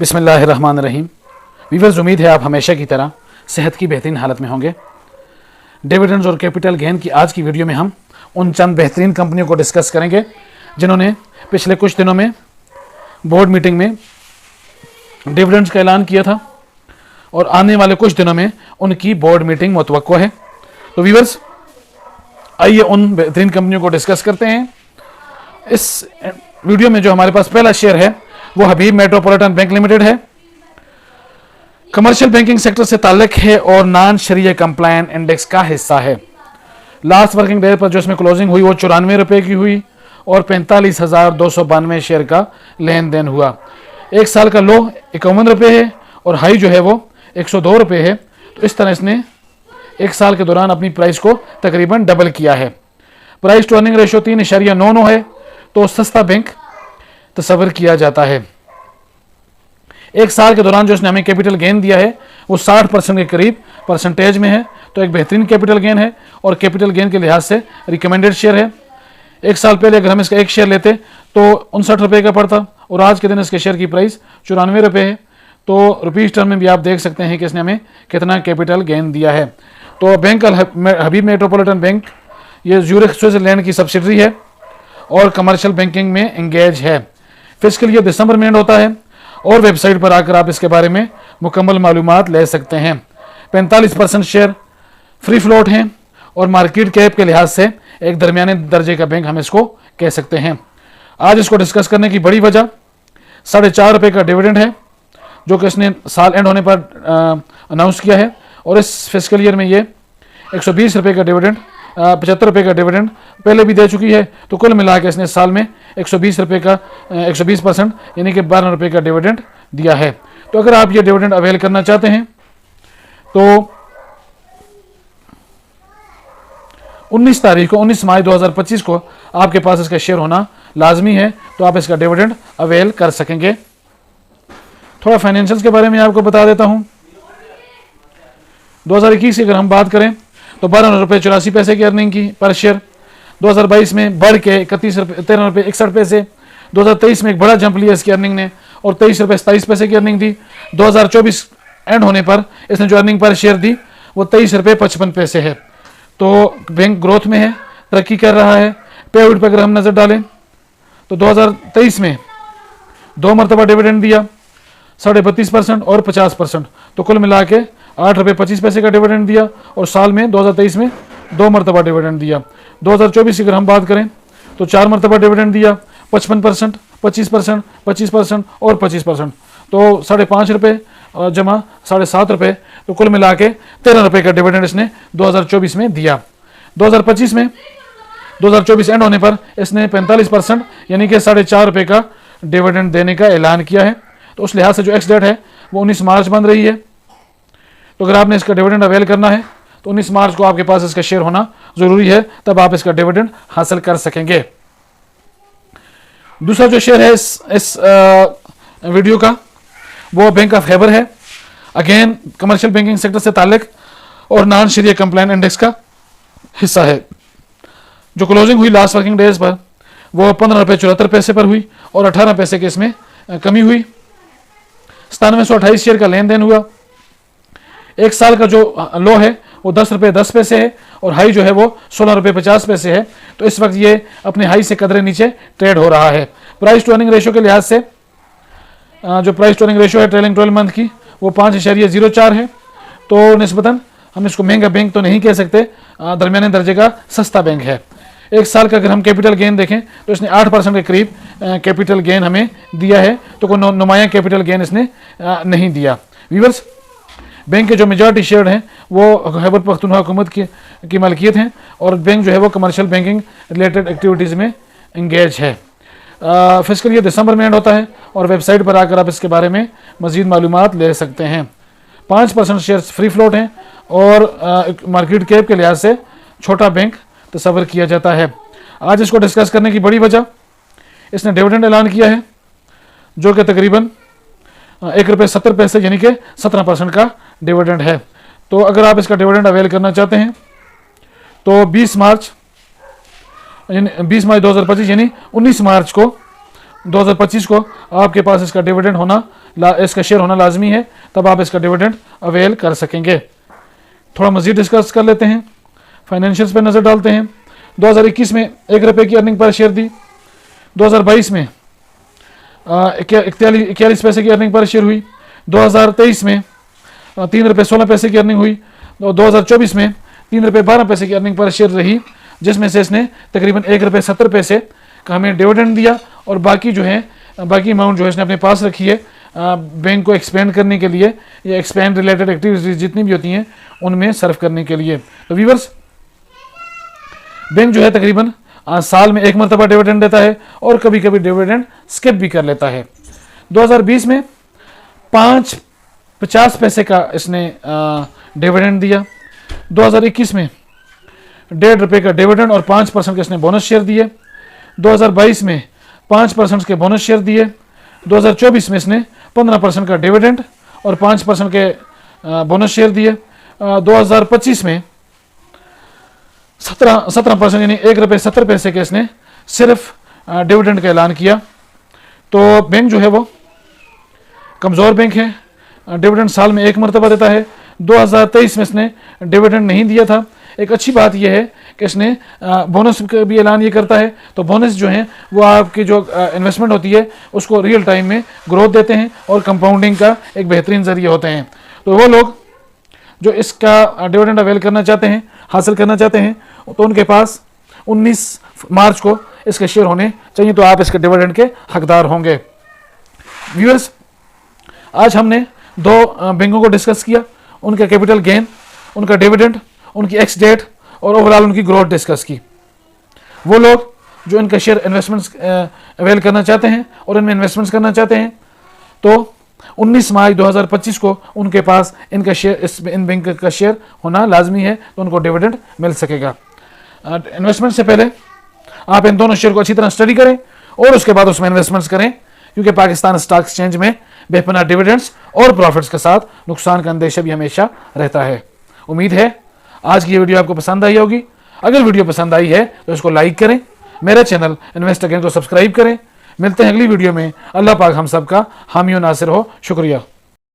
बिस्मिल्लाहिर्रहमानिर्रहीम। वीवर्स, उम्मीद है आप हमेशा की तरह सेहत की बेहतरीन हालत में होंगे। डिविडेंड्स और कैपिटल गेन की आज की वीडियो में हम उन चंद बेहतरीन कंपनियों को डिस्कस करेंगे जिन्होंने पिछले कुछ दिनों में बोर्ड मीटिंग में डिविडेंड्स का ऐलान किया था और आने वाले कुछ दिनों में उनकी बोर्ड मीटिंग मुतवक्को है। तो वीवर्स, आइए उन बेहतरीन कंपनियों को डिस्कस करते हैं। इस वीडियो में जो हमारे पास पहला शेयर है वो हबीब मेट्रोपॉलिटन बैंक लिमिटेड है। कमर्शियल बैंकिंग सेक्टर से ताल्लुक है और नॉन शरिया कंप्लायंट इंडेक्स का हिस्सा है। लास्ट वर्किंग डे पर जो इसमें क्लोजिंग हुई वो 94 रुपये की हुई और 45,292 शेयर का लेन देन हुआ। एक साल का लो 51 रुपये है और हाई जो है वो 102 रुपये है। तो इस तरह इसने एक साल के दौरान अपनी प्राइस को तकरीबन डबल किया है। प्राइस टू अर्निंग रेशो 3.99 है, तो सस्ता बैंक तस्वर किया जाता है। एक साल के दौरान जो इसने हमें कैपिटल गेन दिया है वो 60% के करीब परसेंटेज में है, तो एक बेहतरीन कैपिटल गेन है और कैपिटल गेन के लिहाज से रिकमेंडेड शेयर है। एक साल पहले अगर हम इसका एक शेयर लेते तो 59 रुपये का पड़ता और आज के दिन इसके शेयर की प्राइस 94 रुपये है। तो रुपीज टर्म में भी आप देख सकते हैं कि इसने हमें कितना कैपिटल गेन दिया है। तो बैंक हबीब मेट्रोपॉलिटन बैंक ये ज्यूरिख स्विट्जरलैंड की सब्सिडरी है और कमर्शियल बैंकिंग में एंगेज है। फिस्कल ईयर दिसंबर में एंड होता है और वेबसाइट पर आकर आप इसके बारे में मुकम्मल मालूमात ले सकते हैं। 45% शेयर फ्री फ्लोट हैं और मार्केट कैप के लिहाज से एक दरमियाने दर्जे का बैंक हम इसको कह सकते हैं। आज इसको डिस्कस करने की बड़ी वजह 4.5 रुपये का डिविडेंड है जो कि इसने साल एंड होने पर अनाउंस किया है और इस फिस्कल ईयर में ये 120 रुपये का डिविडेंड 75 रुपये का डिविडेंड पहले भी दे चुकी है। तो कुल मिला के इसने साल में 120 रुपये का 120% यानी कि 12 रुपये का डिविडेंड दिया है। तो अगर आप ये डिविडेंड अवेल करना चाहते हैं तो 19 तारीख को 19 मई 2025 को आपके पास इसका शेयर होना लाजमी है, तो आप इसका डिविडेंड अवेल कर सकेंगे। थोड़ा फाइनेंशियल्स के बारे में आपको बता देता हूं। 2021 की अगर हम बात करें तो 12 रुपये 84 पैसे की अर्निंग की पर शेयर। 2022 में बढ़ के 13 रुपये 61 पैसे। 2023 में एक बड़ा जंप लिया इसकी अर्निंग ने और 23 रुपये 27 पैसे की अर्निंग दी। 2024 एंड होने पर इसने जो अर्निंग पर शेयर दी वो 23 रुपये 55 पैसे है। तो बैंक ग्रोथ में है, तरक्की कर रहा है। पे आउट पर अगर हम नज़र डालें तो 2023 में 2 मरतबा डिविडेंड दिया 32.5% और 50%, तो कुल मिला के 8 रुपये 25 पैसे का डिविडेंड दिया और साल में 2023 में 2 मरतबा डिविडेंड दिया। 2024 की अगर हम बात करें तो 4 मरतबा डिविडेंड दिया 55%, 25%, 25% और 25%, तो 5.5 रुपये जमा 7.5 रुपये, तो कुल मिला के 13 रुपये का डिविडेंड इसने 2024 में दिया। 2025 में 2024 एंड होने पर इसने 45% यानी कि 4.5 रुपये का डिविडेंड देने का ऐलान किया है। तो उस लिहाज से जो एक्स डेट है वो 19 मार्च बन रही है। तो अगर आपने इसका डिविडेंड अवेल करना है तो 19 मार्च को आपके पास इसका शेयर होना जरूरी है, तब आप इसका डिविडेंड हासिल कर सकेंगे। दूसरा जो शेयर है इस वीडियो का वो बैंक ऑफ हैबर है। अगेन कमर्शियल बैंकिंग सेक्टर से ताल्लुक और नॉन शरिया कंप्लायंट इंडेक्स का हिस्सा है। जो क्लोजिंग हुई लास्ट वर्किंग डेज पर वो 15 रुपये 74 पैसे पर हुई और 18 पैसे के इसमें कमी हुई। 9728 शेयर का लेन देन हुआ। एक साल का जो लो है वो 10 रुपये 10 पैसे है और हाई जो है वो 16 रुपये 50 पैसे है। तो इस वक्त ये अपने हाई से कदरे नीचे ट्रेड हो रहा है। प्राइस टू अर्निंग रेशो के लिहाज से जो प्राइस टू अर्निंग रेशो है ट्रेलिंग 12 मंथ की वो 5.04 है। तो निस्बतन हम इसको महंगा बैंक तो नहीं कह सकते, दरमियाने दर्जे का सस्ता बैंक है। एक साल का अगर हम कैपिटल गेन देखें तो इसने 8% के करीब कैपिटल गेन हमें दिया है, तो कोई नुमाया कैपिटल गेन इसने नहीं दिया। व्यूअर्स, बैंक के जो मेजॉरिटी शेयर हैं वो खैबर पख्तूनख्वा हुकूमत की मलकियत हैं और बैंक जो है वो कमर्शियल बैंकिंग रिलेटेड एक्टिविटीज़ में इंगेज है। फिस्कल ईयर दिसंबर में एंड होता है और वेबसाइट पर आकर आप इसके बारे में मज़ीद मालूमात ले सकते हैं। 5% शेयर्स फ्री फ्लोट हैं और मार्केट कैप के लिहाज से छोटा बैंक तस्वर किया जाता है। आज इसको डिस्कस करने की बड़ी वजह इसने डिविडेंड ऐलान किया है जो कि तकरीबन 1 रुपये 70 पैसे यानी कि 17% का डिविडेंड है। तो अगर आप इसका डिविडेंड अवेल करना चाहते हैं तो 20 मई 2025 यानी 19 मार्च को 2025 को आपके पास इसका डिविडेंड होना, इसका शेयर होना लाजमी है, तब आप इसका डिविडेंड अवेल कर सकेंगे। थोड़ा मजीद डिस्कस कर लेते हैं, फाइनेंशियल्स पे नज़र डालते हैं। 2021 में 1 रुपये की अर्निंग पर शेयर दी, 2022 में 41 पैसे की अर्निंग पर शेयर हुई, 2023 में 3 रुपये 16 पैसे की अर्निंग हुई, और 2024 में 3 रुपये 12 पैसे की अर्निंग पर शेयर रही, जिसमें से इसने तकरीबन 1 रुपये 70 पैसे का हमें डिविडेंड दिया, और बाकी जो है बाकी अमाउंट जो है इसने अपने पास रखी है बैंक को एक्सपेंड करने के लिए, या एक्सपेंड रिलेटेड एक्टिविटीज जितनी भी होती हैं उनमें सर्व करने के लिए। तो व्यूअर्स, बैंक जो है तकरीबन साल में 1 मरतबा डिविडेंड देता है, और कभी कभी डिविडेंड स्किप भी कर लेता है। 2020 में 50 पैसे का इसने डिविडेंड दिया, 2021 में 1.5 रुपये का डिविडेंड और 5% के इसने बोनस शेयर दिए, 2022 में 5% के बोनस शेयर दिए, 2024 में इसने 15% का डिविडेंड और 5% के बोनस शेयर दिए, 2025 में 17% यानी 1 रुपये 70 पैसे के इसने सिर्फ डिविडेंड का ऐलान किया। तो बैंक जो है वो कमज़ोर बैंक है, डिविडेंड साल में 1 मरतबा देता है। 2023 में इसने डिविडेंड नहीं दिया था। एक अच्छी बात यह है कि इसने बोनस का भी ऐलान ये करता है, तो बोनस जो है वो आपकी जो इन्वेस्टमेंट होती है उसको रियल टाइम में ग्रोथ देते हैं और कंपाउंडिंग का एक बेहतरीन ज़रिया होते हैं। तो वो लोग जो इसका डिविडेंड अवेल करना चाहते हैं, हासिल करना चाहते हैं, तो उनके पास 19 मार्च को इसके शेयर होने चाहिए, तो आप इसके डिविडेंड के हकदार होंगे। व्यूअर्स, आज हमने 2 बैंकों को डिस्कस किया, उनका कैपिटल गेन, उनका डिविडेंड, उनकी एक्स डेट और ओवरऑल उनकी ग्रोथ डिस्कस की। वो लोग जो इनका शेयर इन्वेस्टमेंट्स अवेल करना चाहते हैं और इनमें इन्वेस्टमेंट्स करना चाहते हैं, तो 19 मार्च 2025 को उनके पास इनका शेयर इन बैंक का शेयर होना लाजमी है, तो उनको डिविडेंड मिल सकेगा। इन्वेस्टमेंट से पहले आप इन दोनों शेयर को अच्छी तरह स्टडी करें और उसके बाद उसमें इन्वेस्टमेंट्स करें, क्योंकि पाकिस्तान स्टॉक एक्सचेंज में बेपनाह डिविडेंड्स और प्रॉफिट्स के साथ नुकसान का अंदेशा भी हमेशा रहता है। उम्मीद है आज की ये वीडियो आपको पसंद आई होगी। अगर वीडियो पसंद आई है तो इसको लाइक करें, मेरे चैनल इन्वेस्ट अगेन को सब्सक्राइब करें। मिलते हैं अगली वीडियो में। अल्लाह पाक हम सब का हामी और नासिर हो। शुक्रिया।